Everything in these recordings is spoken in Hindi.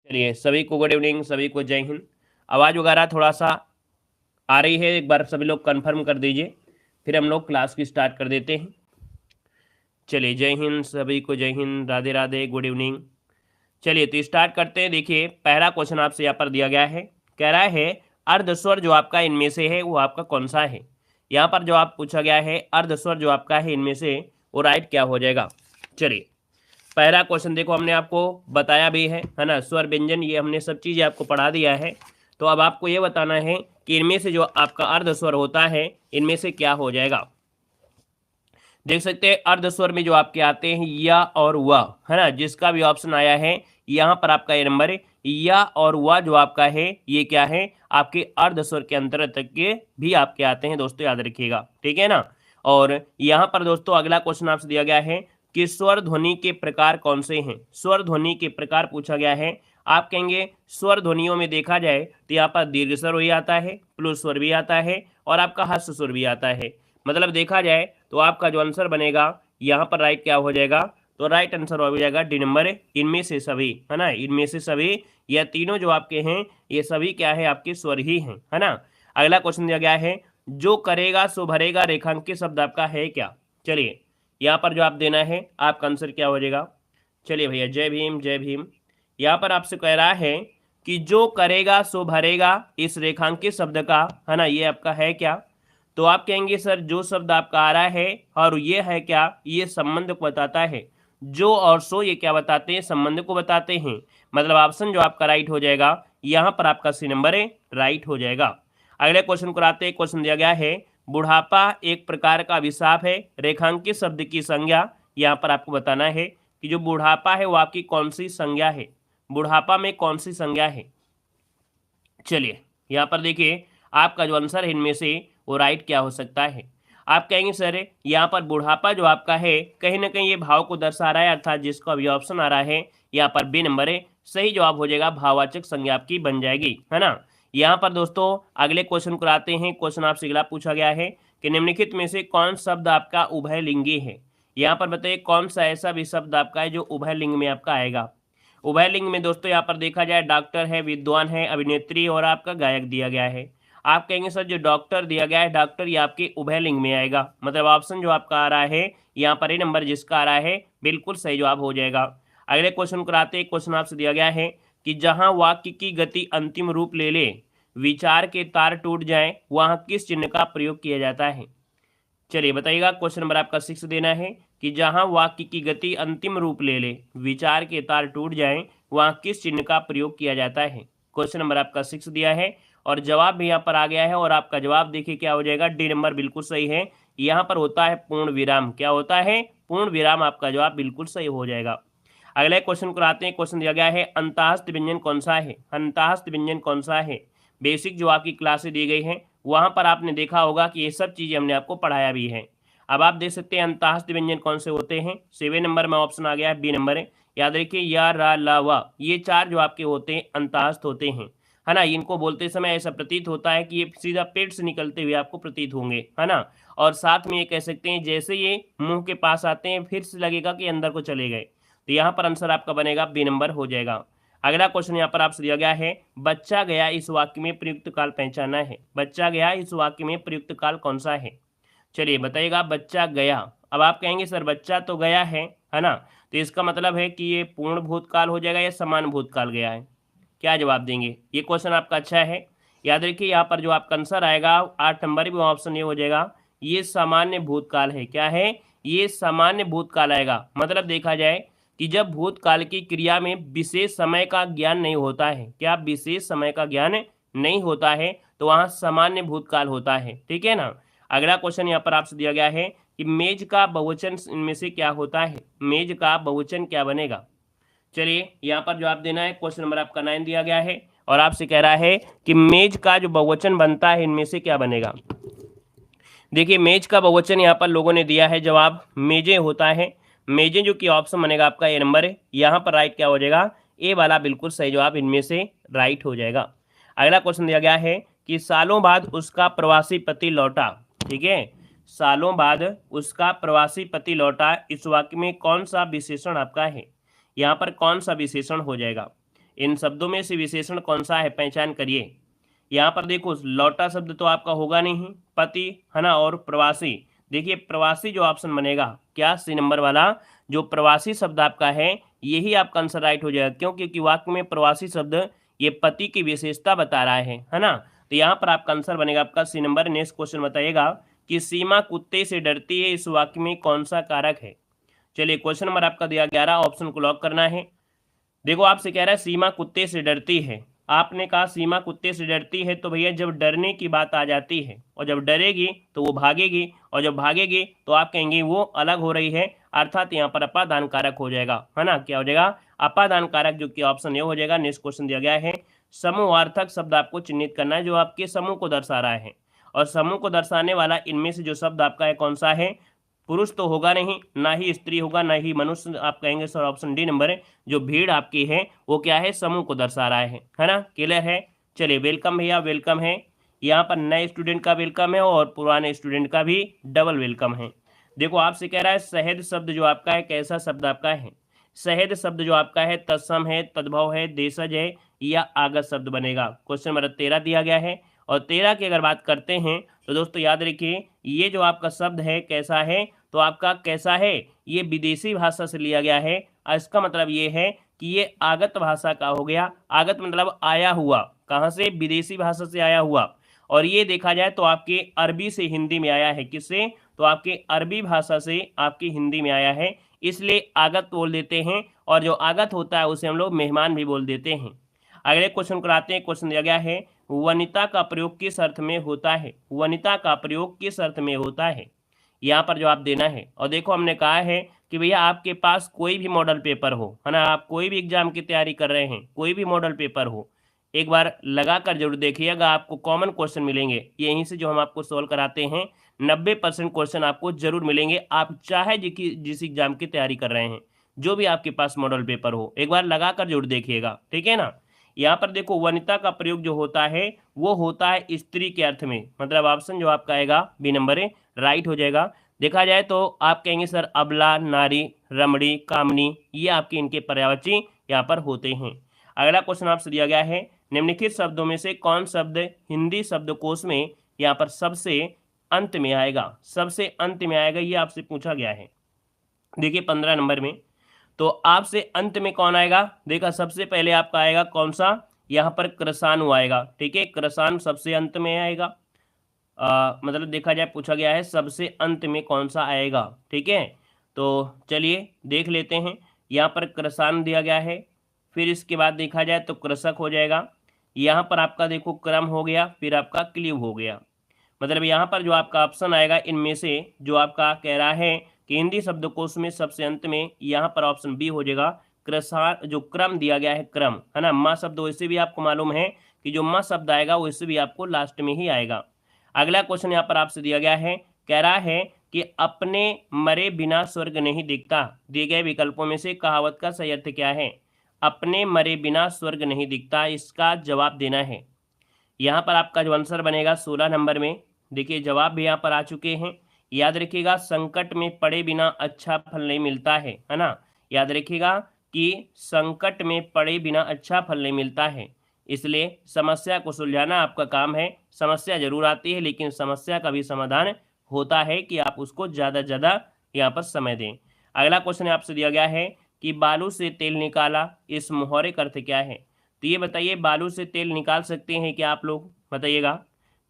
चलिए सभी को गुड इवनिंग, सभी को जय हिंद। आवाज़ वगैरह थोड़ा सा आ रही है, एक बार सभी लोग कंफर्म कर दीजिए, फिर हम लोग क्लास की स्टार्ट कर देते हैं। चलिए जय हिंद, सभी को जय हिंद, राधे राधे, गुड इवनिंग। चलिए तो स्टार्ट करते हैं। देखिए पहला क्वेश्चन आपसे यहाँ पर दिया गया है, कह रहा है अर्धस्वर जो आपका इनमें से है वो आपका कौन सा है। यहाँ पर जो आप पूछा गया है अर्धस्वर जो आपका है इनमें से वो राइट क्या हो जाएगा। चलिए पहला क्वेश्चन देखो, हमने आपको बताया भी है ना, स्वर व्यंजन ये हमने सब चीज़ें आपको पढ़ा दिया है। तो अब आपको ये बताना है कि इनमें से जो आपका अर्धस्वर होता है इनमें से क्या हो जाएगा। देख सकते हैं अर्धस्वर में जो आपके आते हैं या और व, है ना, जिसका भी ऑप्शन आया है यहाँ पर आपका ये नंबर है। या और व जो आपका है ये क्या है, आपके अर्धस्वर के अंतर्गत के भी आपके आते हैं दोस्तों, याद रखिएगा, ठीक है ना। और यहाँ पर दोस्तों अगला क्वेश्चन आपसे दिया गया है कि स्वर ध्वनि के प्रकार कौन से हैं। स्वर ध्वनि के प्रकार पूछा गया है। आप कहेंगे स्वर ध्वनियों में देखा जाए तो यहाँ पर दीर्घ स्वर भी आता है, प्लुस स्वर भी आता है और आपका ह्रस्व स्वर भी आता है। मतलब देखा जाए तो आपका जो आंसर बनेगा यहाँ पर राइट क्या हो जाएगा, तो राइट आंसर हो जाएगा डी नंबर, इनमें से सभी, है ना, इनमें से सभी या तीनों जो आपके हैं ये सभी क्या है, आपके स्वर ही हैं, है ना। अगला क्वेश्चन दिया गया है जो करेगा सो भरेगा रेखांकित शब्द आपका है क्या। चलिए यहाँ पर जो आप देना है आपका आंसर क्या हो जाएगा। चलिए भैया जय भीम जय भीम। यहाँ पर आपसे कह रहा है कि जो करेगा सो भरेगा इस रेखांकित शब्द का, है ना, ये आपका है क्या। तो आप कहेंगे सर जो शब्द आपका आ रहा है और ये है क्या, ये संबंध को बताता है। जो और सो ये क्या बताते हैं, संबंध को बताते हैं। मतलब ऑप्शन जो आपका राइट हो जाएगा यहाँ पर आपका सी नंबर है राइट हो जाएगा। अगले क्वेश्चन को आते हैं। क्वेश्चन दिया गया है बुढ़ापा एक प्रकार का अभिशाप है, रेखांकित शब्द की संज्ञा। यहाँ पर आपको बताना है कि जो बुढ़ापा है वो आपकी कौन सी संज्ञा है, बुढ़ापा में कौन सी संज्ञा है। चलिए यहाँ पर देखिए आपका जो आंसर है इनमें से वो राइट क्या हो सकता है। आप कहेंगे सर यहाँ पर बुढ़ापा जो आपका है कहीं ना कहीं ये भाव को दर्शा रहा है, अर्थात जिसका भी ऑप्शन आ रहा है यहाँ पर बी नंबर है सही जवाब हो जाएगा, भाववाचक संज्ञा आपकी बन जाएगी, है ना। यहाँ पर दोस्तों अगले क्वेश्चन को आते हैं। क्वेश्चन आपसे अगला पूछा गया है कि निम्नलिखित में से कौन शब्द आपका उभयलिंगी है। यहाँ पर बताइए कौन सा ऐसा भी शब्द आपका है जो उभयलिंग में आपका आएगा। उभयलिंग में दोस्तों यहाँ पर देखा जाए डॉक्टर है, विद्वान है, अभिनेत्री और आपका गायक दिया गया है। आप कहेंगे सर जो डॉक्टर दिया गया है डॉक्टर ये आपके उभयलिंग में आएगा। मतलब ऑप्शन जो आपका आ रहा है यहाँ पर ये नंबर जिसका आ रहा है बिल्कुल सही जवाब हो जाएगा। अगले क्वेश्चन को आते हैं। क्वेश्चन आपसे दिया गया है कि जहाँ वाक्य की गति अंतिम रूप ले ले, विचार के तार टूट जाए, वहाँ किस चिन्ह का प्रयोग किया जाता है। चलिए बताइएगा। क्वेश्चन नंबर आपका 6 देना है कि जहां वाक्य की गति अंतिम रूप ले ले, विचार के तार टूट जाएं, वहां किस चिन्ह का प्रयोग किया जाता है। क्वेश्चन नंबर आपका 6 दिया है और जवाब भी यहाँ पर आ गया है और आपका जवाब देखिए क्या हो जाएगा, डी नंबर बिल्कुल सही है। यहाँ पर होता है पूर्ण विराम। क्या होता है, पूर्ण विराम। आपका जवाब बिल्कुल सही हो जाएगा। अगले क्वेश्चन को आते हैं। क्वेश्चन दिया गया है अंतःस्थ व्यंजन कौन सा है। अंतःस्थ व्यंजन कौन सा है। बेसिक जो आपकी क्लासें दी गई हैं वहां पर आपने देखा होगा कि ये सब चीजें हमने आपको पढ़ाया भी है। अब आप देख सकते हैं अंतःस्थ व्यंजन कौन से होते हैं। 7 नंबर में ऑप्शन आ गया है, बी नंबर है। याद रखिए या रा ला वा ये चार जो आपके होते हैं अंतःस्थ होते हैं, है ना। इनको बोलते समय ऐसा प्रतीत होता है कि ये सीधा पेट से निकलते हुए आपको प्रतीत होंगे, है ना। और साथ में ये कह सकते हैं जैसे ये मुंह के पास आते हैं फिर से लगेगा कि अंदर को चले गए। तो यहाँ पर आंसर आपका बनेगा बी नंबर हो जाएगा। अगला क्वेश्चन यहाँ पर आपसे दिया गया है बच्चा गया इस वाक्य में प्रयुक्त काल पहचाना है। बच्चा गया इस वाक्य में प्रयुक्त काल कौन सा है। चलिए बताइएगा। बच्चा गया, अब आप कहेंगे सर बच्चा तो गया है ना, तो इसका मतलब है कि ये पूर्ण भूतकाल हो जाएगा या समान भूतकाल गया है। क्या जवाब देंगे। ये क्वेश्चन आपका अच्छा है। याद रखिए यहाँ पर जो आपका आंसर आएगा 8 नंबर में ऑप्शन ये हो जाएगा, ये सामान्य भूतकाल है। क्या है, ये सामान्य भूतकाल आएगा। मतलब देखा जाए कि जब भूतकाल की क्रिया में विशेष समय का ज्ञान नहीं होता है, क्या विशेष समय का ज्ञान नहीं होता है, तो वहाँ सामान्य भूतकाल होता है, ठीक है ना। अगला क्वेश्चन यहाँ पर आपसे दिया गया है कि मेज का बहुवचन इनमें से क्या होता है। मेज का बहुवचन क्या बनेगा। चलिए यहाँ पर जवाब देना है। क्वेश्चन नंबर आपका 9 दिया गया है और आपसे कह रहा है कि मेज का जो बहुवचन बनता है इनमें से क्या बनेगा। देखिए मेज का बहुवचन यहाँ पर लोगों ने दिया है जवाब मेजे होता है। मेजे जो कि ऑप्शन बनेगा आपका ए नंबर है। यहाँ पर राइट क्या हो जाएगा, ए वाला बिल्कुल सही जवाब इनमें से राइट हो जाएगा। अगला क्वेश्चन दिया गया है कि सालों बाद उसका प्रवासी पति लौटा, ठीक है, सालों बाद उसका प्रवासी पति लौटा, इस वाक्य में कौन सा विशेषण आपका है। यहाँ पर कौन सा विशेषण हो जाएगा। इन शब्दों में से विशेषण कौन सा है, पहचान करिए। यहाँ पर देखो लौटा शब्द तो आपका होगा नहीं, पति है ना, और प्रवासी। देखिए प्रवासी जो ऑप्शन बनेगा क्या, सी नंबर वाला जो प्रवासी शब्द आपका है यही आपका आंसर राइट हो जाएगा। क्यों? क्योंकि वाक्य में प्रवासी शब्द ये पति की विशेषता बता रहा है ना। तो यहाँ पर आपका आंसर बनेगा आपका सी नंबर। नेक्स्ट क्वेश्चन बताइएगा कि सीमा कुत्ते से डरती है, इस वाक्य में कौन सा कारक है। चलिए क्वेश्चन नंबर आपका दिया 11, ऑप्शन को लॉक करना है। देखो आपसे कह रहा है सीमा कुत्ते से डरती है, आपने कहा सीमा कुत्ते से डरती है, तो भैया जब डरने की बात आ जाती है और जब डरेगी तो वो भागेगी, और जब भागेगी तो आप कहेंगे वो अलग हो रही है, अर्थात यहाँ पर अपादान कारक हो जाएगा, है ना। क्या हो जाएगा, अपादान कारक, जो कि ऑप्शन ये हो जाएगा। नेक्स्ट क्वेश्चन दिया गया है समूहार्थक शब्द आपको चिन्हित करना है जो आपके समूह को दर्शा रहा है, और समूह को दर्शाने वाला इनमें से जो शब्द आपका है कौन सा है, पुरुष तो होगा नहीं, ना ही स्त्री होगा, ना ही मनुष्य। आप कहेंगे सर ऑप्शन डी नंबर है, जो भीड़ आपकी है वो क्या है, समूह को दर्शा रहा है ना। क्लियर है। चलिए वेलकम भैया, वेलकम है। यहाँ पर नए स्टूडेंट का वेलकम है और पुराने स्टूडेंट का भी डबल वेलकम है। देखो आपसे कह रहा है शहद शब्द जो आपका है कैसा शब्द आपका है, शहद शब्द जो आपका है तत्सम है, तद्भव है, देशज है, या आगत शब्द बनेगा। क्वेश्चन नंबर 13 दिया गया है, और 13 की अगर बात करते हैं तो दोस्तों याद रखिए ये जो आपका शब्द है कैसा है, तो आपका कैसा है, ये विदेशी भाषा से लिया गया है। इसका मतलब ये है कि ये आगत भाषा का हो गया। आगत मतलब आया हुआ, कहाँ से, विदेशी भाषा से आया हुआ। और ये देखा जाए तो आपके अरबी से हिंदी में आया है, किससे, तो आपके अरबी भाषा से आपकी हिंदी में आया है, इसलिए आगत बोल देते हैं। और जो आगत होता है उसे हम लोग मेहमान भी बोल देते हैं। अगले क्वेश्चन कराते हैं। क्वेश्चन दिया गया है वनिता का प्रयोग किस अर्थ में होता है, वनिता का प्रयोग किस अर्थ में होता है, यहाँ पर जवाब देना है। और देखो हमने कहा है कि भैया आपके पास कोई भी मॉडल पेपर हो, है ना, आप कोई भी एग्जाम की तैयारी कर रहे हैं, कोई भी मॉडल पेपर हो, एक बार लगा कर जरूर देखिएगा, आपको कॉमन क्वेश्चन मिलेंगे यहीं से जो हम आपको सोल्व कराते हैं। 90% क्वेश्चन आपको जरूर मिलेंगे, आप चाहे जिस एग्जाम की तैयारी कर रहे हैं, जो भी आपके पास मॉडल पेपर हो, एक बार लगा कर जरूर देखिएगा, ठीक है ना। यहाँ पर देखो वनिता का प्रयोग जो होता है वो होता है स्त्री के अर्थ में, मतलब ऑप्शन जो आपका आएगा बी नंबर है राइट हो जाएगा। देखा जाए तो आप कहेंगे सर अबला, नारी, रमणी, कामनी, ये आपके इनके पर्यायवाची यहाँ पर होते हैं। अगला क्वेश्चन आपसे दिया गया है निम्नलिखित शब्दों में से कौन शब्द हिंदी शब्दकोश में यहाँ पर सबसे अंत में आएगा, सबसे अंत में आएगा, ये आपसे पूछा गया है। देखिए 15 नंबर में, तो आपसे अंत में कौन आएगा, देखा सबसे पहले आपका आएगा कौन सा, यहाँ पर कृषाणु आएगा, ठीक है, कृषाणु सबसे अंत में आएगा। मतलब देखा जाए पूछा गया है सबसे अंत में कौन सा आएगा, ठीक है। तो चलिए देख लेते हैं, यहाँ पर कृषाणु दिया गया है, फिर इसके बाद देखा जाए तो कृषक हो जाएगा। यहाँ पर आपका देखो क्रम हो गया, फिर आपका क्लीव हो गया। मतलब यहाँ पर जो आपका ऑप्शन आएगा इनमें से जो आपका कह रहा है कि हिंदी शब्दकोश में सबसे अंत में, यहाँ पर ऑप्शन बी हो जाएगा कृषाण, जो क्रम दिया गया है क्रम, है ना। माँ शब्द वैसे भी आपको मालूम है कि जो माँ शब्द आएगा वैसे भी आपको लास्ट में ही आएगा। अगला क्वेश्चन यहाँ पर आपसे दिया गया है, कह रहा है कि अपने मरे बिना स्वर्ग नहीं दिखता, दिए गए विकल्पों में से कहावत का सही अर्थ क्या है, अपने मरे बिना स्वर्ग नहीं दिखता, इसका जवाब देना है। यहाँ पर आपका जो आंसर बनेगा 16 नंबर में, देखिए जवाब भी यहाँ पर आ चुके हैं। याद रखिएगा संकट में पड़े बिना अच्छा फल नहीं मिलता है ना। याद रखिएगा कि संकट में पड़े बिना अच्छा फल नहीं मिलता है, इसलिए समस्या को सुलझाना आपका काम है। समस्या जरूर आती है लेकिन समस्या का भी समाधान होता है कि आप उसको ज़्यादा ज़्यादा यहाँ पर समय दें। अगला क्वेश्चन आपसे दिया गया है कि बालू से तेल निकाला, इस मुहावरे का अर्थ क्या है। तो ये बताइए बालू से तेल निकाल सकते हैं क्या आप लोग, बताइएगा।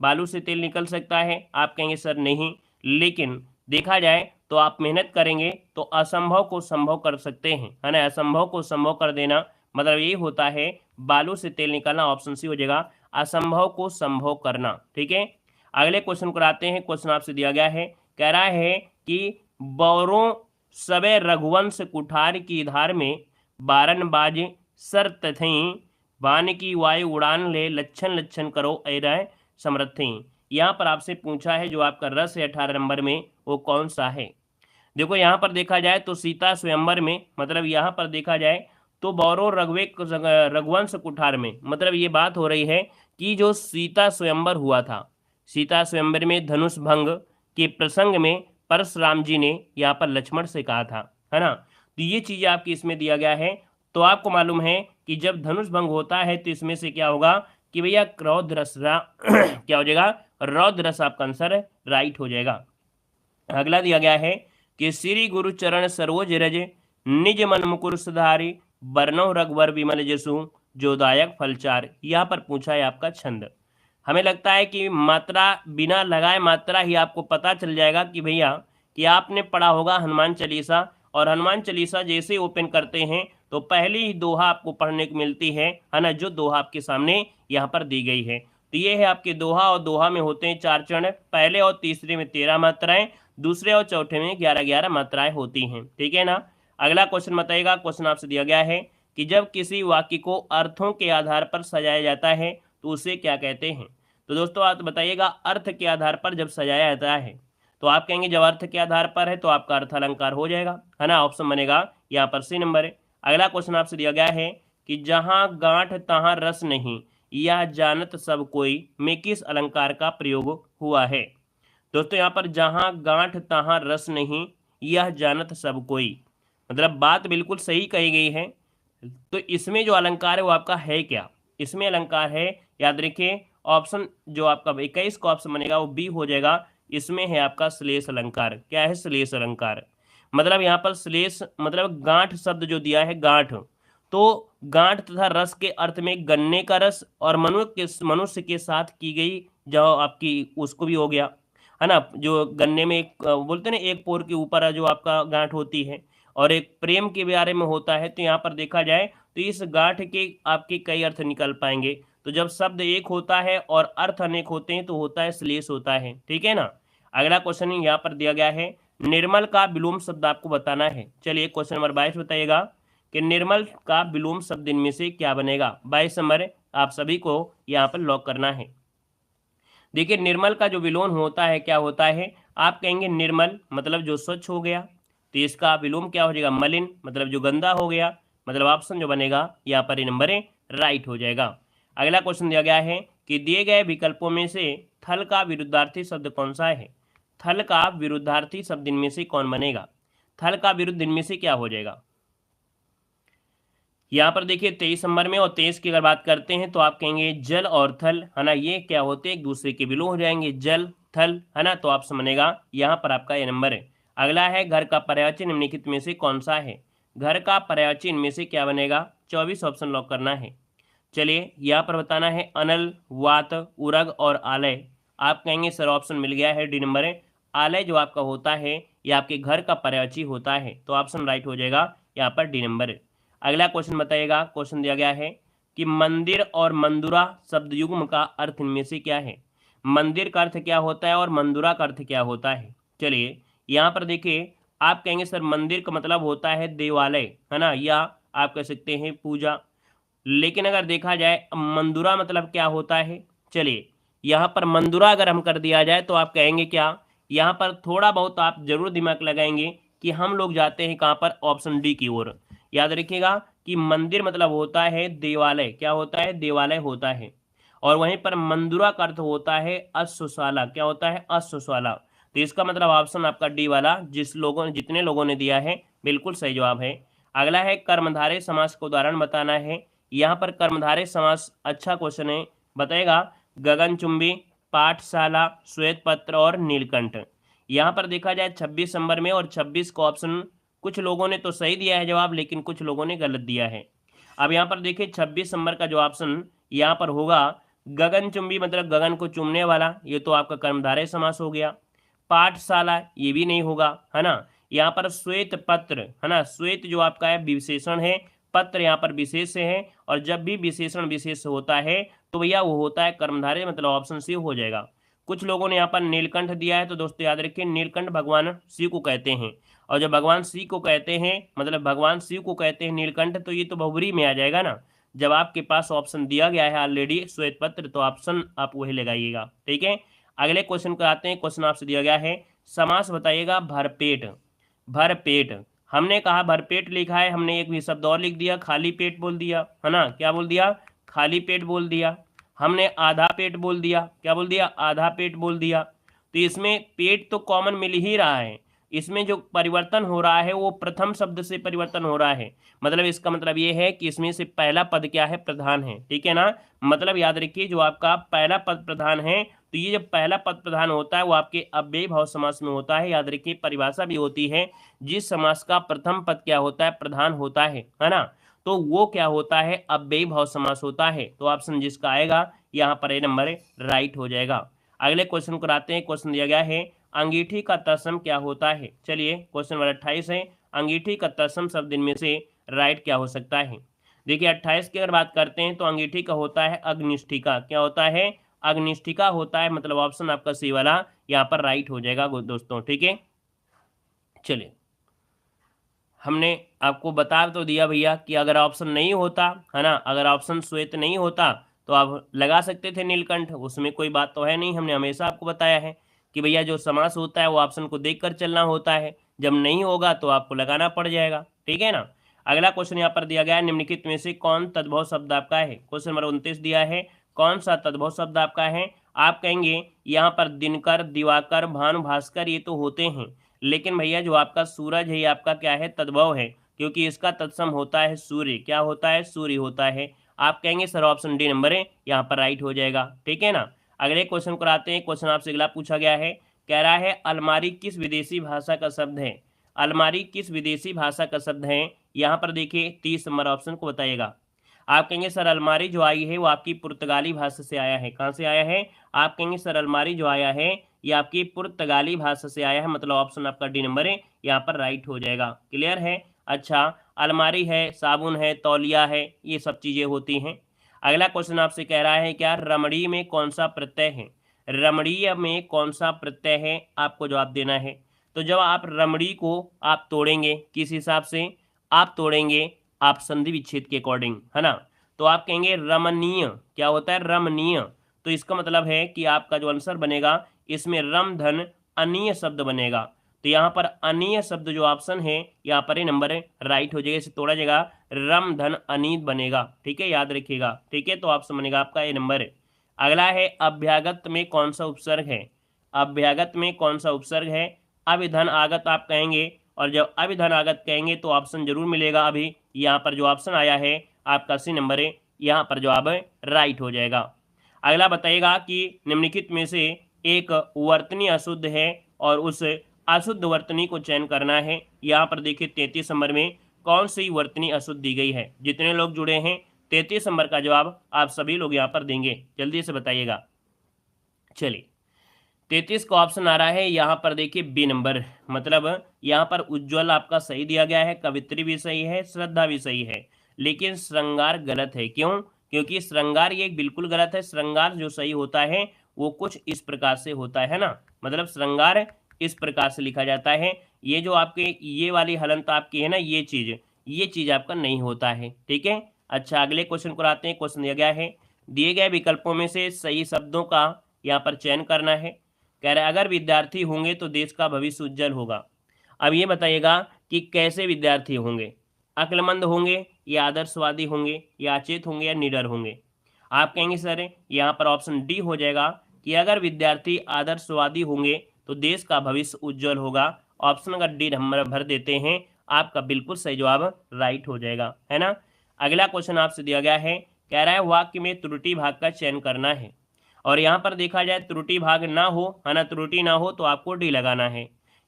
बालू से तेल निकल सकता है, आप कहेंगे सर नहीं, लेकिन देखा जाए तो आप मेहनत करेंगे तो असंभव को संभव कर सकते हैं, है ना। असंभव को संभव कर देना मतलब यही होता है बालू से तेल निकालना, ऑप्शन सी हो जाएगा असंभव को संभव करना, ठीक है। अगले क्वेश्चन को आते हैं। क्वेश्चन आपसे दिया गया है, कह रहा है कि बौरों सबे रघुवंश कुठार की धार में बारनबाज सर तथई, बान की वायु उड़ान ले लच्छन लच्छन करो ऐ समर्थी। यहाँ पर आपसे पूछा है जो आपका रस है 18 नंबर में वो कौन सा है। देखो यहाँ पर देखा जाए तो सीता स्वयंवर में, मतलब यहाँ पर देखा जाए तो बौरो रघुवंश कुठार में, मतलब ये बात हो रही है कि जो सीता स्वयंवर हुआ था, सीता स्वयंवर में धनुष भंग के प्रसंग में परशुराम जी ने यहाँ पर लक्ष्मण से कहा था, है ना। तो ये चीज़ आपकी इसमें दिया गया है। तो आपको मालूम है कि जब धनुष भंग होता है तो इसमें से क्या होगा कि भैया रौद्र रस क्या हो जाएगा, रौद्र रस आपका आंसर राइट हो जाएगा। अगला दिया गया है कि श्री गुरु चरण सरोज रज निज मन मुकुर सुधारी बरनौ रघुवर विमल जसु जोदायक फलचार। यहाँ पर पूछा है आपका छंद। हमें लगता है कि मात्रा बिना लगाए मात्रा ही आपको पता चल जाएगा कि भैया कि आपने पढ़ा होगा हनुमान चालीसा, और हनुमान चालीसा जैसे ओपन करते हैं तो पहली ही दोहा आपको पढ़ने को मिलती है ना, जो दोहा आपके सामने यहाँ पर दी गई है। तो ये है आपके दोहा, और दोहा में होते हैं 4 चरण, पहले और तीसरे में 13 मात्राएं, दूसरे और चौथे में 11-11 मात्राएं होती हैं, ठीक है ना। अगला क्वेश्चन बताइएगा। क्वेश्चन आपसे दिया गया है कि जब किसी वाक्य को अर्थों के आधार पर सजाया जाता है तो उसे क्या कहते हैं। तो दोस्तों आप बताइएगा, अर्थ के आधार पर जब सजाया जाता है तो आप कहेंगे जब अर्थ के आधार पर है तो आपका अर्थ अलंकार हो जाएगा, है ना। ऑप्शन बनेगा यहाँ पर सी नंबर है। अगला क्वेश्चन आपसे दिया गया है कि जहां गांठ तहां रस नहीं, यह जानत सब कोई, में किस अलंकार का प्रयोग हुआ है। दोस्तों यहाँ पर जहां गांठ तहां रस नहीं, यह जानत सब कोई, मतलब बात बिल्कुल सही कही गई है। तो इसमें जो अलंकार है वो आपका है क्या, इसमें अलंकार है, याद रखिए ऑप्शन जो आपका 21 का ऑप्शन बनेगा वो बी हो जाएगा। इसमें है आपका श्लेष अलंकार। क्या है श्लेष अलंकार, मतलब यहाँ पर श्लेष मतलब गांठ शब्द जो दिया है गांठ, तो गांठ तथा रस के अर्थ में गन्ने का रस और मनुष्य के साथ की गई जो आपकी उसको भी हो गया, है ना। जो गन्ने में एक बोलते हैं ना, एक पोर के ऊपर जो आपका गांठ होती है, और एक प्रेम के बारे में होता है। तो यहाँ पर देखा जाए तो इस गांठ के आपके कई अर्थ निकल पाएंगे। तो जब शब्द एक होता है और अर्थ अनेक होते हैं तो होता है श्लेष होता है, ठीक है ना। अगला क्वेश्चन यहाँ पर दिया गया है, निर्मल का विलोम शब्द आपको बताना है। चलिए क्वेश्चन नंबर 22 बताइएगा कि निर्मल का विलोम शब्द इनमें से क्या बनेगा। 22 नंबर आप सभी को यहाँ पर लॉक करना है। देखिए निर्मल का जो विलोम होता है क्या होता है, आप कहेंगे निर्मल मतलब जो स्वच्छ हो गया, तो इसका विलोम क्या हो जाएगा मलिन, मतलब जो गंदा हो गया, मतलब ऑप्शन जो बनेगा यहाँ पर नंबर राइट हो जाएगा। अगला क्वेश्चन दिया गया है कि दिए गए विकल्पों में से थल का विरुद्धार्थी शब्द कौन सा है। थल का विरुद्धार्थी शब्द इनमें से कौन बनेगा, थल का विरुद्ध इनमें से क्या हो जाएगा। यहाँ पर देखिए 23 नंबर में, और 23 की अगर बात करते हैं तो आप कहेंगे जल और थल, है ना, ये क्या होते हैं एक दूसरे के विलोम हो जाएंगे, जल थल, है ना। तो ऑप्शन बनेगा यहाँ पर आपका ये नंबर है। अगला है घर का पर्यायवाची निम्नलिखित में से कौन सा है। घर का पर्यायवाची इनमें से क्या बनेगा, 24 ऑप्शन लॉक करना है। चलिए यहाँ पर बताना है अनल, वात, उरग और आलय। आप कहेंगे सर ऑप्शन मिल गया है डी नंबर है। आलय जो आपका होता है ये आपके घर का पर्यायवाची होता है, तो ऑप्शन राइट हो जाएगा यहाँ पर डी नंबर है। अगला क्वेश्चन बताइएगा। क्वेश्चन दिया गया है कि मंदिर और मंदुरा शब्द युग्म का अर्थ इनमें से क्या है। मंदिर का अर्थ क्या होता है और मंदुरा का अर्थ क्या होता है। चलिए यहाँ पर देखिए, आप कहेंगे सर मंदिर का मतलब होता है देवालय, है ना, या आप कह सकते हैं पूजा। लेकिन अगर देखा जाए मंदुरा मतलब क्या होता है, चलिए यहाँ पर मंदुरा अगर हम कर दिया जाए तो आप कहेंगे क्या, यहाँ पर थोड़ा बहुत आप जरूर दिमाग लगाएंगे कि हम लोग जाते हैं कहाँ पर, ऑप्शन डी की ओर। याद रखिएगा कि मंदिर मतलब होता है देवालय, क्या होता है देवालय होता है, और वहीं पर मंदुरा का अर्थ होता है अश्वशाला, क्या होता है अश्वशाला। तो इसका मतलब ऑप्शन आपका डी वाला जितने लोगों ने दिया है बिल्कुल सही जवाब है। अगला है कर्मधारय समास का उदाहरण बताना है। यहाँ पर कर्मधारय समास अच्छा क्वेश्चन है, बताएगा गगनचुंबी, पाठशाला, श्वेत पत्र और नीलकंठ। यहाँ पर देखा जाए 26 नंबर में, और 26 का ऑप्शन कुछ लोगों ने तो सही दिया है जवाब, लेकिन कुछ लोगों ने गलत दिया है। अब यहाँ पर देखिए 26 नंबर का जो ऑप्शन यहाँ पर होगा गगनचुंबी मतलब गगन को चूमने वाला, ये तो आपका कर्मधारय समास हो गया। पाठशाला ये भी नहीं होगा, है ना। यहाँ पर श्वेत पत्र, है ना, श्वेत जो आपका है विशेषण है, पत्र यहाँ पर विशेष है, और जब भी विशेषण विशेष होता है तो भैया वो होता है कर्मधारय, मतलब ऑप्शन सी हो जाएगा। कुछ लोगों ने यहाँ पर नीलकंठ दिया है, तो दोस्तों याद रखिए नीलकंठ भगवान शिव को कहते हैं, और जब भगवान शिव को कहते हैं मतलब भगवान शिव को कहते हैं नीलकंठ, तो ये तो बहुबरी में आ जाएगा ना। जब आपके पास ऑप्शन दिया गया है ऑलरेडी श्वेत पत्र, तो ऑप्शन आप वही लगाइएगा, ठीक है। अगले क्वेश्चन को आते हैं। क्वेश्चन आपसे दिया गया है समास बताइएगा भरपेट। भरपेट हमने कहा भरपेट लिखा है, हमने एक भी शब्द और लिख दिया, खाली पेट बोल दिया, है ना, क्या बोल दिया खाली पेट बोल दिया। हमने आधा पेट बोल दिया, क्या बोल दिया आधा पेट बोल दिया। तो इसमें पेट तो कॉमन मिल ही रहा है, इसमें जो परिवर्तन हो रहा है वो प्रथम शब्द से परिवर्तन हो रहा है। मतलब इसका मतलब ये है कि इसमें से पहला पद क्या है, प्रधान है। ठीक है ना, मतलब याद रखिए जो आपका पहला पद प्रधान है, तो ये जब पहला पद प्रधान होता है वो आपके अव्ययी भाव समास में होता है। याद रखिए परिभाषा भी होती है, जिस समास का प्रथम पद क्या होता है, प्रधान होता है ना, तो वो क्या होता है, अव्ययी भाव समास होता है। तो ऑप्शन जिसका आएगा यहाँ पर ए नंबर राइट हो जाएगा। अगले क्वेश्चन को आते हैं। क्वेश्चन दिया गया है अंगीठी का तत्सम क्या होता है। चलिए क्वेश्चन नंबर 28 है, अंगीठी का तत्सम शब्द इनमें से राइट क्या हो सकता है। देखिए 28 की अगर बात करते हैं तो अंगीठी का होता है अग्निष्ठिका। क्या होता है, अग्निष्ठिका होता है, मतलब ऑप्शन आपका सी वाला यहाँ पर राइट हो जाएगा दोस्तों। ठीक है, चलिए हमने आपको बता तो दिया भैया कि अगर ऑप्शन नहीं होता है ना, अगर ऑप्शन श्वेत नहीं होता तो आप लगा सकते थे नीलकंठ, उसमें कोई बात तो है नहीं। हमने हमेशा आपको बताया है कि भैया जो समास होता है वो ऑप्शन को देखकर चलना होता है, जब नहीं होगा तो आपको लगाना पड़ जाएगा। ठीक है ना। अगला क्वेश्चन यहाँ पर दिया गया है, निम्नलिखित में से कौन तद्भव शब्द आपका है। क्वेश्चन नंबर 29 दिया है, कौन सा तद्भव शब्द आपका है। आप कहेंगे यहाँ पर दिनकर, दिवाकर, भानु, भास्कर ये तो होते हैं, लेकिन भैया जो आपका सूरज है ये आपका क्या है, तद्भव है, क्योंकि इसका तत्सम होता है सूर्य। क्या होता है, सूर्य होता है। आप कहेंगे सर ऑप्शन डी नंबर है यहाँ पर राइट हो जाएगा। ठीक है ना। अगले क्वेश्चन को आते हैं। क्वेश्चन आपसे अगला पूछा गया है, कह रहा है अलमारी किस विदेशी भाषा का शब्द है। अलमारी किस विदेशी भाषा का शब्द है। यहाँ पर देखिए 30 नंबर ऑप्शन को बताइएगा। आप कहेंगे सर अलमारी जो आई है वो आपकी पुर्तगाली भाषा से आया है। कहाँ से आया है, आप कहेंगे सर अलमारी जो आया है ये आपकी पुर्तगाली भाषा से आया है, मतलब ऑप्शन आपका डी नंबर है यहाँ पर राइट हो जाएगा। क्लियर है। अच्छा, अलमारी है, साबुन है, तौलिया है, ये सब चीज़ें होती हैं। अगला क्वेश्चन आपसे कह रहा है क्या रमणी में कौन सा प्रत्यय है। रमणीय में कौन सा प्रत्यय है, आपको जवाब देना है। तो जब आप रमणी को आप तोड़ेंगे किस हिसाब से, आप तोड़ेंगे आप संधि विच्छेद के अकॉर्डिंग, है ना, तो आप कहेंगे रमणीय। क्या होता है, रमणीय। तो इसका मतलब है कि आपका जो आंसर बनेगा इसमें रम धन अनीय शब्द बनेगा। तो यहाँ पर अनीय शब्द जो ऑप्शन है यहाँ पर ही नंबर राइट हो जाएगा, इसे तोड़ा जाएगा रम धन अनीत बनेगा। ठीक है, याद रखिएगा। ठीक है, तो ऑप्शन बनेगा आपका ये नंबर। अगला है अभ्यागत में कौन सा उपसर्ग है। अभ्यागत में कौन सा उपसर्ग है। अभिधन आगत आप कहेंगे, और जब अभिधन आगत कहेंगे तो ऑप्शन जरूर मिलेगा। अभी यहाँ पर जो ऑप्शन आया है आपका सी नंबर है, यहाँ पर जवाब राइट हो जाएगा। अगला बताइएगा कि निम्नलिखित में से एक वर्तनी अशुद्ध है और उस अशुद्ध वर्तनी को चयन करना है। यहाँ पर देखिए 33 नंबर में कौन सी वर्तनी अशुद्ध दी गई है। जितने लोग जुड़े हैं 33 नंबर का जवाब आप सभी लोग यहाँ पर देंगे, जल्दी से बताइएगा। चलिए 33 का ऑप्शन आ रहा है यहाँ पर देखिए बी नंबर, मतलब यहाँ पर उज्ज्वल आपका सही दिया गया है, कवित्री भी सही है, श्रद्धा भी सही है, लेकिन श्रृंगार गलत है। क्यों, क्योंकि श्रृंगार ये बिल्कुल गलत है। श्रृंगार जो सही होता है वो कुछ इस प्रकार से होता है ना, मतलब श्रृंगार इस प्रकार से लिखा जाता है। ये जो आपके ये वाली हलंत आपकी है ना, ये चीज़ आपका नहीं होता है। ठीक है। अच्छा, अगले क्वेश्चन को आते हैं। क्वेश्चन दिया गया है, दिए गए विकल्पों में से सही शब्दों का यहाँ पर चयन करना है। कह रहे अगर विद्यार्थी होंगे तो देश का भविष्य उज्जवल होगा। अब ये बताइएगा कि कैसे विद्यार्थी होंगे, अक्लमंद होंगे या आदर्शवादी होंगे या अचेत होंगे या निडर होंगे। आप कहेंगे सर यहाँ पर ऑप्शन डी हो जाएगा कि अगर विद्यार्थी आदर्शवादी होंगे तो देश का भविष्य उज्जवल होगा। ऑप्शन अगर डी नंबर भर देते हैं आपका बिल्कुल सही जवाब राइट हो जाएगा, है ना। अगला क्वेश्चन आपसे दिया गया है, कह रहा है वाक्य में त्रुटि भाग का चयन करना है, और यहाँ पर देखा जाए त्रुटि भाग ना हो, है ना, त्रुटि ना हो तो आपको डी लगाना है।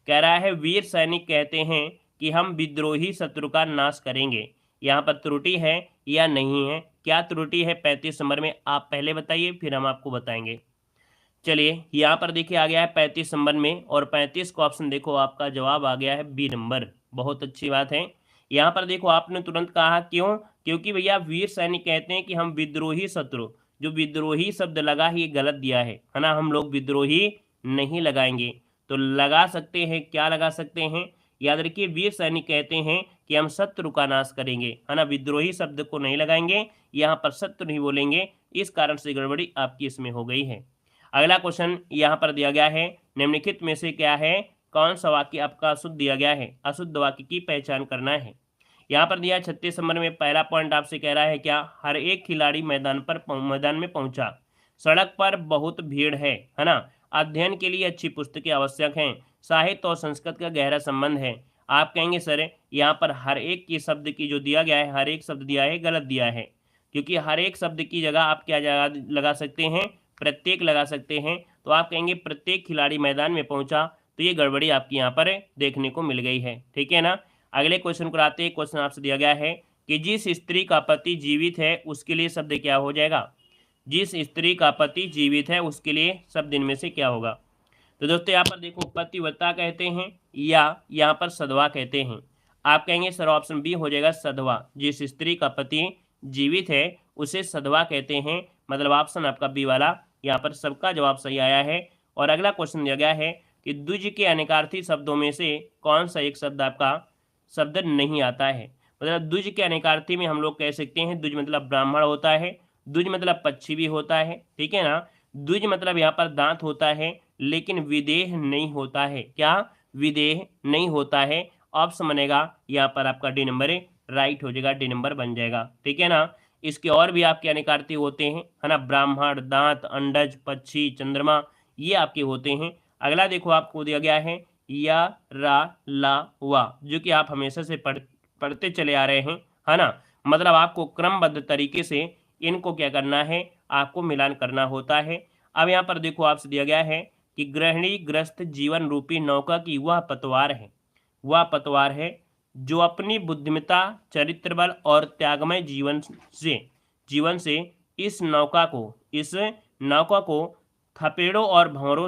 कह रहा है वीर सैनिक कहते हैं कि हम विद्रोही शत्रु का नाश करेंगे। यहाँ पर त्रुटि है या नहीं है, क्या त्रुटि है 35 नंबर में, आप पहले बताइए फिर हम आपको बताएंगे। चलिए यहाँ पर देखिए आ गया है 35 नंबर में, और 35 का ऑप्शन देखो आपका जवाब आ गया है बी नंबर। बहुत अच्छी बात है। यहाँ पर देखो आपने तुरंत कहा क्यों, क्योंकि भैया वीर सैनिक कहते हैं कि हम विद्रोही शत्रु, जो विद्रोही शब्द लगा ही गलत दिया है ना, हम लोग विद्रोही नहीं लगाएंगे। तो लगा सकते हैं, क्या लगा सकते हैं, याद रखिए वीर सैनिक कहते हैं कि हम शत्रु का नाश करेंगे, है ना, विद्रोही शब्द को नहीं लगाएंगे, यहाँ पर शत्रु नहीं बोलेंगे। इस कारण से गड़बड़ी आपकी इसमें हो गई है। अगला क्वेश्चन यहाँ पर दिया गया है, निम्नलिखित में से क्या है, कौन सा वाक्य आपका अशुद्ध दिया गया है, अशुद्ध वाक्य की पहचान करना है। यहाँ पर दिया 36 नंबर में पहला पॉइंट आपसे कह रहा है क्या, हर एक खिलाड़ी मैदान में पहुंचा, सड़क पर बहुत भीड़ है ना, अध्ययन के लिए अच्छी पुस्तकें आवश्यक हैं, साहित्य और संस्कृत का गहरा संबंध है। आप कहेंगे सर यहाँ पर हर एक की शब्द की जो दिया गया है, हर एक शब्द दिया है गलत दिया है, क्योंकि हर एक शब्द की जगह आप क्या जगह लगा सकते हैं, प्रत्येक लगा सकते हैं। तो आप कहेंगे प्रत्येक खिलाड़ी मैदान में पहुंचा, तो ये गड़बड़ी आपकी यहाँ पर देखने को मिल गई है। ठीक है ना। अगले क्वेश्चन को आते हैं। क्वेश्चन आपसे दिया गया है कि जिस स्त्री का पति जीवित है उसके लिए शब्द क्या हो जाएगा। जिस स्त्री का पति जीवित है उसके लिए शब्द इनमें से क्या होगा। तो दोस्तों यहाँ पर देखो पतिव्रता कहते हैं या यहाँ पर सधवा कहते हैं। आप कहेंगे सर ऑप्शन बी हो जाएगा सधवा। जिस स्त्री का पति जीवित है उसे सधवा कहते हैं, मतलब ऑप्शन आपका बी वाला यहाँ पर सबका जवाब सही आया है। और अगला क्वेश्चन दिया गया है कि द्विज के अनेकार्थी शब्दों में से कौन सा एक शब्द आपका शब्द नहीं आता है। मतलब द्विज के अनेकार्थी में हम लोग कह सकते हैं द्विज मतलब ब्राह्मण होता है, द्विज मतलब पक्षी भी होता है। ठीक है ना। द्विज मतलब यहाँ पर दांत होता है, लेकिन विदेह नहीं होता है। क्या विदेह नहीं होता है। ऑप्शन बनेगा यहाँ पर आपका डी नंबर राइट हो जाएगा, डी नंबर बन जाएगा। ठीक है ना। इसके और भी आपके अनेकार्थी होते हैं, है ना। ब्राह्मण, दांत, अंडज, पक्षी, चंद्रमा, ये आपके होते हैं। अगला देखो आपको दिया गया है या, रा, ला, वा, जो कि आप हमेशा से पढ़ते चले आ रहे हैं, है ना। मतलब आपको क्रमबद्ध तरीके से इनको क्या करना है, आपको मिलान करना होता है। अब यहाँ पर देखो आपसे दिया गया है कि गृहिणी ग्रस्त जीवन रूपी नौका की वह पतवार है, वह पतवार है जो अपनी बुद्धिमत्ता, चरित्र बल और त्यागमय जीवन से इस नौका को थपेड़ों और भंवरों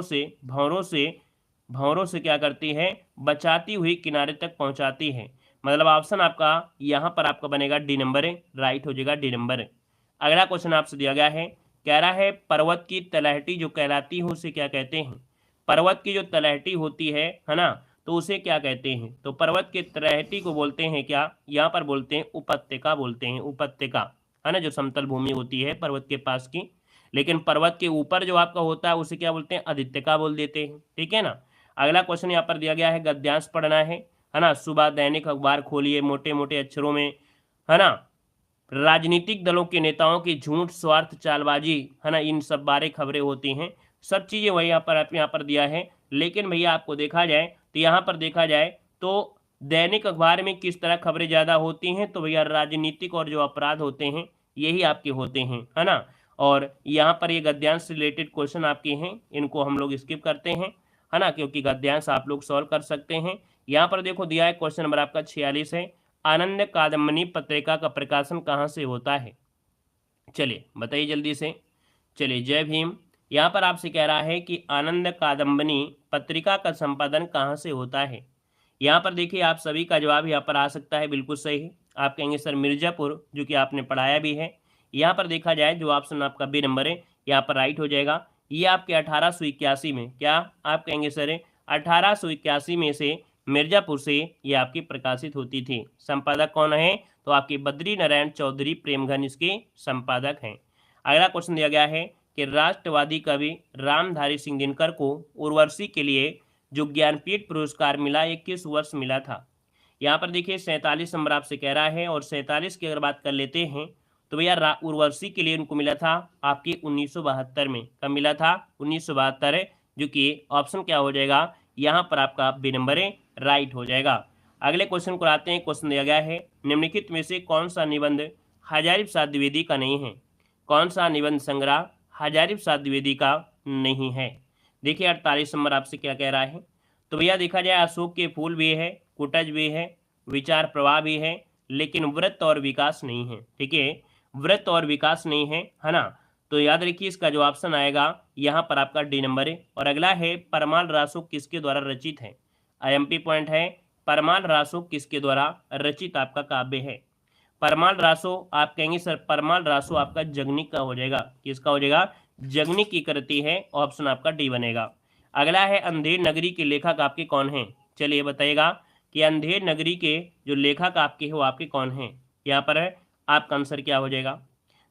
से क्या करती है, बचाती हुई किनारे तक पहुंचाती है। मतलब ऑप्शन आपका यहाँ पर आपका बनेगा डी नंबर राइट हो जाएगा, डी नंबर। अगला क्वेश्चन आपसे दिया गया है, कह रहा है पर्वत की तलहटी जो कहलाती है उसे क्या कहते हैं। पर्वत की जो तलहटी होती है ना, तो उसे क्या कहते हैं। तो पर्वत के तलहटी को बोलते हैं क्या, यहाँ पर बोलते हैं उपत्यका, बोलते हैं उपत्यका, है ना। जो समतल भूमि होती है पर्वत के पास की, लेकिन पर्वत के ऊपर जो आपका होता है उसे क्या बोलते हैं, आदित्यका बोल देते हैं। ठीक है ना। अगला क्वेश्चन यहाँ पर दिया गया है, गद्यांश पढ़ना है ना। सुबह दैनिक अखबार खोलिए, मोटे मोटे अक्षरों में, है ना, राजनीतिक दलों के नेताओं की झूठ, स्वार्थ, चालबाजी, है ना, इन सब बारे खबरें होती हैं। सब चीज़ें वही यहाँ पर दिया है। लेकिन भैया आपको देखा जाए तो यहाँ पर देखा जाए तो दैनिक अखबार में किस तरह खबरें ज़्यादा होती हैं, तो भैया राजनीतिक और जो अपराध होते हैं यही आपके होते हैं, है ना। और यहाँ पर ये गद्यांश से रिलेटेड क्वेश्चन आपके हैं, इनको हम लोग स्किप करते हैं, है ना, क्योंकि गद्यांश आप लोग सॉल्व कर सकते हैं। यहाँ पर देखो दिया है क्वेश्चन नंबर आपका 46 है, आनंद कादम्बनी पत्रिका का प्रकाशन कहाँ से होता है। चलिए बताइए जल्दी से। चलिए जय भीम। यहाँ पर आपसे कह रहा है कि आनंद कादम्बनी पत्रिका का संपादन कहाँ से होता है। यहाँ पर देखिए आप सभी का जवाब यहाँ पर आ सकता है, बिल्कुल सही है। आप कहेंगे सर मिर्जापुर, जो कि आपने पढ़ाया भी है। यहाँ पर देखा जाए जो ऑप्शन आपका बी नंबर है यहाँ पर राइट हो जाएगा। ये आपके 1881 में, क्या आप कहेंगे सर 1881 में से मिर्जापुर से ये आपकी प्रकाशित होती थी। संपादक कौन है, तो आपके बद्री नारायण चौधरी प्रेमघन इसके संपादक हैं। अगला क्वेश्चन दिया गया है कि राष्ट्रवादी कवि रामधारी सिंह दिनकर को उर्वशी के लिए जो ज्ञानपीठ पुरस्कार मिला ये किस वर्ष मिला था। यहाँ पर देखिए 47 नंबर आपसे कह रहा है, और 47 की अगर बात कर लेते हैं तो भैया उर्वशी के लिए उनको मिला था आपके 1972 में। कब मिला था, 1972, जो कि ऑप्शन क्या हो जाएगा यहाँ पर आपका बी नंबर राइट हो जाएगा। अगले क्वेश्चन को आते हैं। क्वेश्चन दिया गया है, निम्नलिखित में से कौन सा निबंध हजारी प्रसाद द्विवेदी का नहीं है। कौन सा निबंध संग्रह हजारी प्रसाद द्विवेदी का नहीं है। देखिए 48 नंबर आपसे क्या कह रहा है, तो भैया देखा जाए अशोक के फूल भी है, कुटज भी है, विचार प्रवाह भी है, लेकिन व्रत और विकास नहीं है। ठीक है, व्रत और विकास नहीं है, है ना। तो याद रखिए इसका जो ऑप्शन आएगा यहाँ पर आपका डी नंबर है। और अगला है परमाल रासो किसके द्वारा रचित है। आईएमपी पॉइंट है, परमाल रासो किसके द्वारा रचित आपका काव्य है। परमाल रासो आप कहेंगे सर परमाल रासो आपका जगनिक का हो जाएगा। किसका हो जाएगा, जगनिक की कृति है। ऑप्शन आपका डी बनेगा। अगला है अंधेर नगरी के लेखक आपके कौन हैं। चलिए बताइएगा कि अंधेर नगरी के जो लेखक आपके हैं वो आपके कौन हैं। यहाँ पर है आपका आंसर क्या हो जाएगा।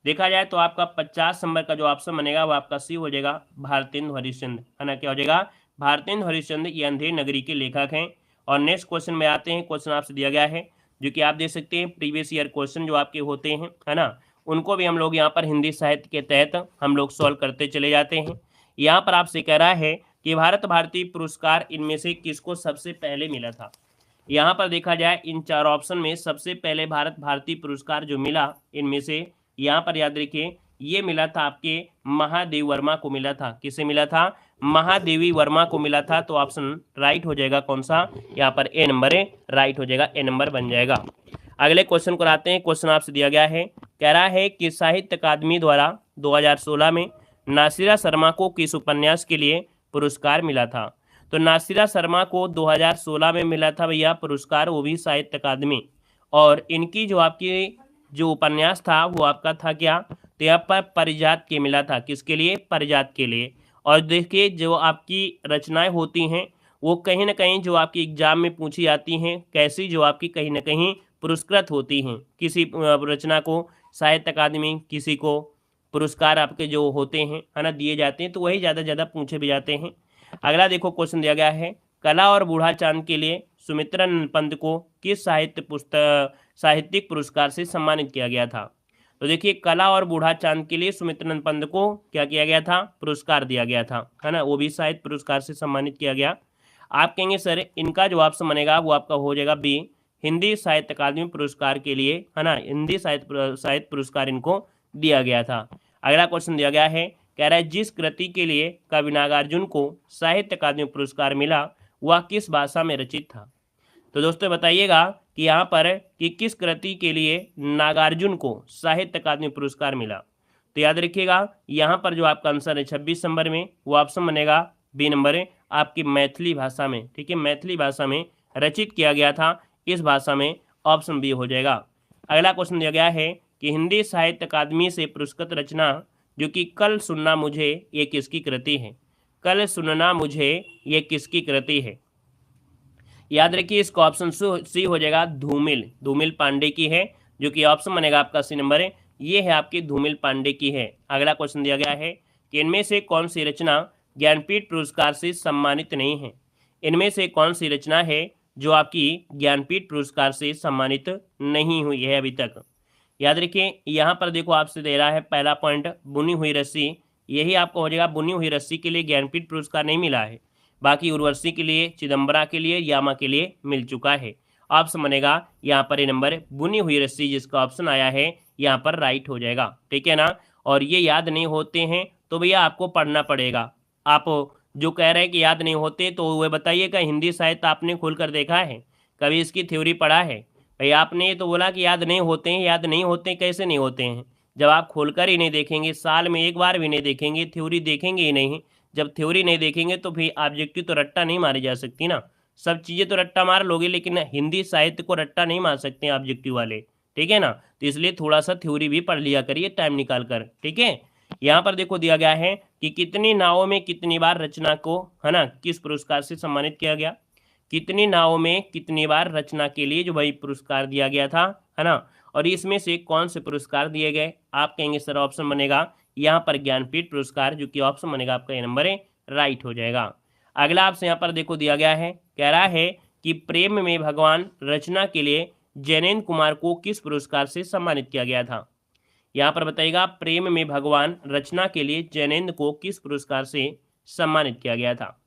देखा जाए तो आपका 50 नंबर का जो ऑप्शन बनेगा वो आपका सी हो जाएगा, भारतेंदु हरिश्चंद्र, है ना। क्या हो जाएगा, भारतेंदु हरिश्चंद्र, ये अंधेर नगरी के लेखक हैं। और नेक्स्ट क्वेश्चन में आते हैं। क्वेश्चन आपसे दिया गया है जो कि आप देख सकते हैं प्रीवियस ईयर क्वेश्चन जो आपके होते हैं, है ना, उनको भी हम लोग यहाँ पर हिंदी साहित्य के तहत हम लोग सॉल्व करते चले जाते हैं। यहाँ पर आपसे कह रहा है कि भारत भारती पुरस्कार इनमें से किसको सबसे पहले मिला था। यहाँ पर देखा जाए इन चार ऑप्शन में सबसे पहले भारत भारती पुरस्कार जो मिला इनमें से, यहाँ पर याद रखिए ये मिला था आपके महादेव वर्मा को मिला था। किसे मिला था? महादेवी वर्मा को मिला था। तो ऑप्शन राइट हो जाएगा कौन सा? यहाँ पर ए नंबर है, राइट हो जाएगा, ए नंबर बन जाएगा। अगले क्वेश्चन को आते हैं। क्वेश्चन आपसे दिया गया है, कह रहा है कि साहित्य अकादमी द्वारा 2016 में नासिरा शर्मा को किस उपन्यास के लिए पुरस्कार मिला था। तो नासिरा शर्मा को 2016 में मिला था भैया पुरस्कार, वो भी साहित्य अकादमी, और इनकी जो आपकी जो उपन्यास था वो आपका था क्या? तो यहाँ पर परिजात के मिला था। किसके लिए? परिजात के लिए। और देखिए जो आपकी रचनाएं होती हैं वो कहीं ना कहीं जो आपकी एग्जाम में पूछी जाती हैं, कैसी? जो आपकी कहीं ना कहीं पुरस्कृत होती हैं। किसी रचना को साहित्य अकादमी, किसी को पुरस्कार आपके जो होते हैं है ना दिए जाते हैं, तो वही ज़्यादा पूछे भी जाते हैं। अगला देखो क्वेश्चन दिया गया है, कला और बूढ़ा चांद के लिए सुमित्रा नंदपंत को किस साहित्यिक पुरस्कार से सम्मानित किया गया था। तो देखिए कला और बूढ़ा चांद के लिए सुमित्रा नंदपंत को क्या किया गया था? पुरस्कार दिया गया था, है ना, वो भी साहित्य पुरस्कार से सम्मानित किया गया। आप कहेंगे सर इनका जो ऑप्शन बनेगा वो आपका हो जाएगा बी, हिंदी साहित्य अकादमी पुरस्कार के लिए, है ना, हिंदी साहित्य पुरस्कार इनको दिया गया था। अगला क्वेश्चन दिया गया है, कह रहा है जिस कृति के लिए कवि नागार्जुन को साहित्य अकादमी पुरस्कार मिला वह किस भाषा में रचित था। तो दोस्तों बताइएगा कि यहाँ पर कि किस कृति के लिए नागार्जुन को साहित्य अकादमी पुरस्कार मिला। तो याद रखिएगा यहाँ पर जो आपका आंसर है 26 नंबर में वो ऑप्शन बनेगा बी नंबर है, आपकी मैथिली भाषा में। ठीक है, मैथिली भाषा में रचित किया गया था, इस भाषा में, ऑप्शन बी हो जाएगा। अगला क्वेश्चन दिया गया है कि हिंदी साहित्य अकादमी से पुरस्कृत रचना जो कि कल सुनना मुझे, ये किसकी कृति है? कल सुनना मुझे ये किसकी कृति है? याद रखिए इसका ऑप्शन सी हो जाएगा, धूमिल पांडे की है, जो कि ऑप्शन बनेगा आपका सी नंबर है, ये है आपकी धूमिल पांडे की है। अगला क्वेश्चन दिया गया है कि इनमें से कौन सी रचना ज्ञानपीठ पुरस्कार से सम्मानित नहीं है। इनमें से कौन सी रचना है जो आपकी ज्ञानपीठ पुरस्कार से सम्मानित नहीं हुई है अभी तक। याद रखिए यहाँ पर देखो आपसे दे रहा है पहला पॉइंट, बुनी हुई रस्सी, यही आपको हो जाएगा। बुनी हुई रस्सी के लिए ज्ञानपीठ पुरस्कार नहीं मिला है, बाकी उर्वशी के लिए, चिदम्बरा के लिए, यामा के लिए मिल चुका है। ऑप्शन बनेगा यहाँ पर ये नंबर बुनी हुई रस्सी, जिसका ऑप्शन आया है यहाँ पर राइट हो जाएगा। ठीक है ना, और ये याद नहीं होते हैं तो भैया आपको पढ़ना पड़ेगा। आप जो कह रहे हैं कि याद नहीं होते तो वह बताइएगा हिंदी साहित्य आपने खोल कर देखा है, कभी इसकी थ्योरी पढ़ा है? भाई आपने तो बोला कि याद नहीं होते हैं, याद नहीं होते हैं, कैसे नहीं होते हैं? जब आप खोलकर ही नहीं देखेंगे, साल में एक बार भी नहीं देखेंगे, थ्योरी देखेंगे ही नहीं, जब थ्योरी नहीं देखेंगे तो फिर ऑब्जेक्टिव तो रट्टा नहीं मारी जा सकती ना। सब चीज़ें तो रट्टा मार लोगे लेकिन हिंदी साहित्य को रट्टा नहीं मार सकते हैं ऑब्जेक्टिव वाले। ठीक है ना, तो इसलिए थोड़ा सा थ्योरी भी पढ़ लिया करिए टाइम निकाल कर। ठीक है, यहाँ पर देखो दिया गया है कि कितनी नावों में कितनी बार रचना को, है ना, किस पुरस्कार से सम्मानित किया गया। कितनी नावों में कितनी बार रचना के लिए जो भाई पुरस्कार दिया गया था, है ना, और इसमें से कौन से पुरस्कार दिए गए। आप कहेंगे सर ऑप्शन बनेगा यहाँ पर ज्ञानपीठ पुरस्कार, जो कि ऑप्शन बनेगा आपका ये नंबर है, राइट हो जाएगा। अगला आपसे यहाँ पर देखो दिया गया है, कह रहा है कि प्रेम में भगवान रचना के लिए जैनेन्द्र कुमार को किस पुरस्कार से सम्मानित किया गया था। यहाँ पर बताइएगा प्रेम में भगवान रचना के लिए जैनेन्द्र को किस पुरस्कार से सम्मानित किया गया था।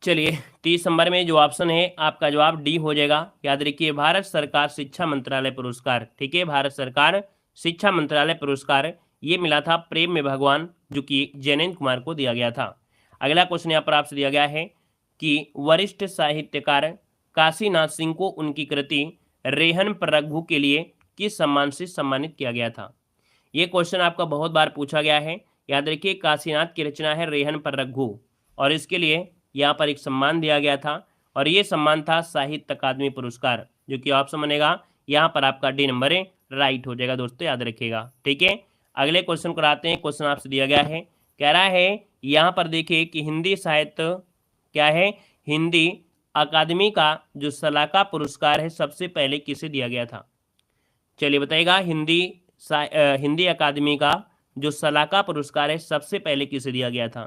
चलिए 30 नंबर में जो ऑप्शन है आपका जवाब डी हो जाएगा। याद रखिए भारत सरकार शिक्षा मंत्रालय पुरस्कार। ठीक है, भारत सरकार शिक्षा मंत्रालय पुरस्कार ये मिला था प्रेम में भगवान, जो कि जैनेन्द्र कुमार को दिया गया था। अगला क्वेश्चन यहाँ पर आपसे दिया गया है कि वरिष्ठ साहित्यकार काशीनाथ सिंह को उनकी कृति रेहन प्ररघु के लिए किस सम्मान से सम्मानित किया गया था। ये क्वेश्चन आपका बहुत बार पूछा गया है। याद रखिए काशीनाथ की रचना है रेहन प्ररघु, और इसके लिए यहाँ पर एक सम्मान दिया गया था, और ये सम्मान था साहित्य अकादमी पुरस्कार, जो कि ऑप्शन बनेगा यहाँ पर आपका डी नंबर है, राइट हो जाएगा दोस्तों, याद रखिएगा। ठीक है, अगले क्वेश्चन को आते हैं। क्वेश्चन आपसे दिया गया है, कह रहा है यहाँ पर देखिए कि हिंदी साहित्य क्या है, हिंदी अकादमी का जो सलाका पुरस्कार है सबसे पहले किसे दिया गया था। चलिए बताइएगा हिंदी अकादमी का जो सलाका पुरस्कार है सबसे पहले किसे दिया गया था।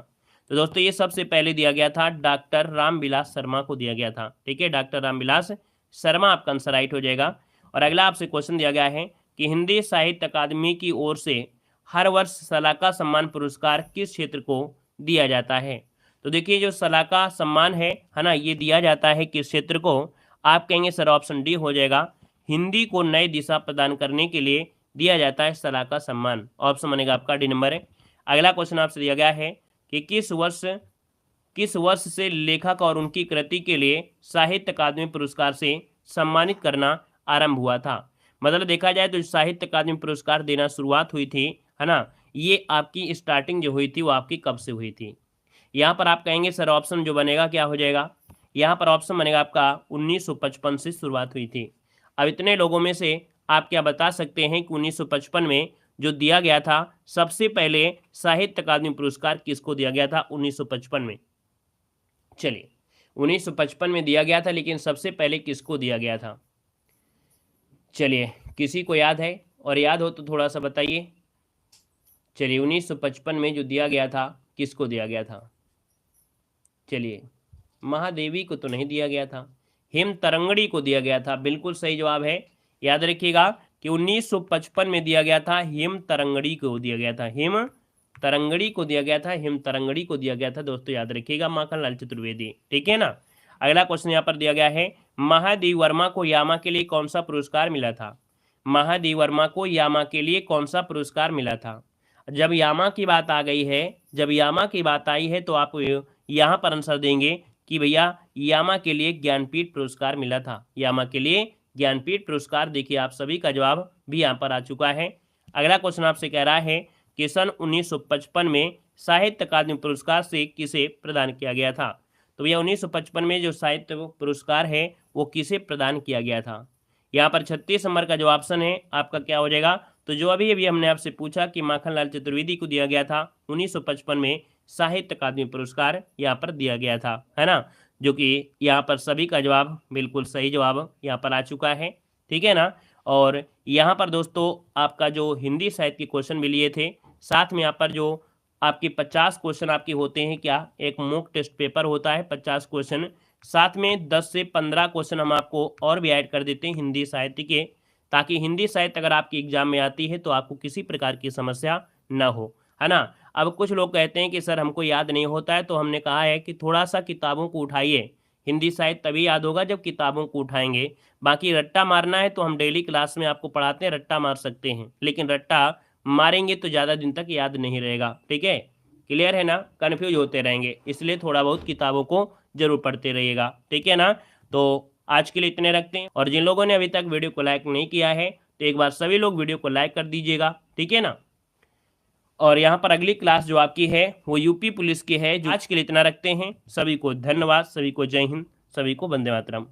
तो दोस्तों ये सबसे पहले दिया गया था डॉक्टर रामविलास शर्मा को दिया गया था। ठीक है, डॉक्टर रामविलास शर्मा आपका आंसर राइट हो जाएगा। और अगला आपसे क्वेश्चन दिया गया है कि हिंदी साहित्य अकादमी की ओर से हर वर्ष सलाका सम्मान पुरस्कार किस क्षेत्र को दिया जाता है। तो देखिए जो सलाका सम्मान है ना, ये दिया जाता है किस क्षेत्र को? आप कहेंगे सर ऑप्शन डी हो जाएगा, हिंदी को नई दिशा प्रदान करने के लिए दिया जाता है सलाका सम्मान। ऑप्शन बनेगा आपका डी नंबर है। अगला क्वेश्चन आपसे दिया गया है कि किस वर्ष से लेखक और उनकी कृति के लिए साहित्य अकादमी पुरस्कार से सम्मानित करना आरंभ हुआ था? मतलब देखा जाए तो साहित्य अकादमी पुरस्कार देना शुरुआत हुई थी, है ना, ये आपकी स्टार्टिंग जो हुई थी वो आपकी कब से हुई थी? यहाँ पर आप कहेंगे सर ऑप्शन जो बनेगा क्या हो जाएगा? यहाँ पर ऑप्शन बनेगा आपका 1955 से शुरुआत हुई थी। अब इतने लोगों में से आप क्या बता सकते हैं कि 1955 में जो दिया गया था सबसे पहले साहित्य अकादमी पुरस्कार किसको दिया गया था 1955 में? चलिए 1955 में दिया गया था, लेकिन सबसे पहले किसको दिया गया था? चलिए किसी को याद है, और याद हो तो थोड़ा सा बताइए। चलिए 1955 में जो दिया गया था किसको दिया गया था? चलिए महादेवी को तो नहीं दिया गया था, हेम तरंगड़ी को दिया गया था। बिल्कुल सही जवाब है। याद रखिएगा कि 1955 में दिया गया था, हेम तरंगड़ी को दिया गया था, हेम तरंगड़ी को दिया गया था, हेम तरंगड़ी को दिया गया था दोस्तों, याद रखिएगा, माखनलाल चतुर्वेदी। ठीक है ना। अगला क्वेश्चन यहाँ पर दिया गया है, महादेव वर्मा को यामा के लिए कौन सा पुरस्कार मिला था? महादेव वर्मा को यामा के लिए कौन सा पुरस्कार मिला था? जब यामा की बात आ गई है, जब यामा की बात आई है तो आप यहाँ पर आंसर देंगे कि भैया यामा के लिए ज्ञानपीठ पुरस्कार मिला था, यामा के लिए ज्ञानपीठ पुरस्कार। देखिए आप सभी का जवाब भी यहाँ पर आ चुका है। अगला क्वेश्चन आपसे कह रहा है कि सन 1955 में साहित्य अकादमी पुरस्कार से किसे प्रदान किया गया था? तो भैया 1955 में जो साहित्य पुरस्कार है वो किसे प्रदान किया गया था? यहाँ पर 36 नंबर का जो ऑप्शन है आपका क्या हो जाएगा? तो जो अभी अभी हमने आपसे पूछा कि माखनलाल चतुर्वेदी को दिया गया था 1955 में साहित्य अकादमी पुरस्कार यहाँ पर दिया गया था, है ना, जो कि यहाँ पर सभी का जवाब बिल्कुल सही जवाब यहाँ पर आ चुका है। ठीक है ना। और यहाँ पर दोस्तों आपका जो हिंदी साहित्य के क्वेश्चन भी लिए थे, साथ में यहाँ पर जो आपके 50 क्वेश्चन आपके होते हैं, क्या एक मॉक टेस्ट पेपर होता है 50 क्वेश्चन, साथ में 10 से 15 क्वेश्चन हम आपको और भी ऐड कर देते हैं हिंदी साहित्य के, ताकि हिंदी साहित्य अगर आपकी एग्जाम में आती है तो आपको किसी प्रकार की समस्या न हो, है ना। अब कुछ लोग कहते हैं कि सर हमको याद नहीं होता है, तो हमने कहा है कि थोड़ा सा किताबों को उठाइए, हिंदी साहित्य तभी याद होगा जब किताबों को उठाएंगे। बाकी रट्टा मारना है तो हम डेली क्लास में आपको पढ़ाते हैं, रट्टा मार सकते हैं, लेकिन रट्टा मारेंगे तो ज़्यादा दिन तक याद नहीं रहेगा। ठीक है, क्लियर है ना, कन्फ्यूज होते रहेंगे, इसलिए थोड़ा बहुत किताबों को जरूर पढ़ते रहिएगा। ठीक है ना। तो आज के लिए इतने रखते हैं, और जिन लोगों ने अभी तक वीडियो को लाइक नहीं किया है तो एक बार सभी लोग वीडियो को लाइक कर दीजिएगा। ठीक है ना। और यहाँ पर अगली क्लास जो आपकी है वो यूपी पुलिस की है। आज के लिए इतना रखते हैं। सभी को धन्यवाद, सभी को जय हिंद, सभी को वंदे मातरम।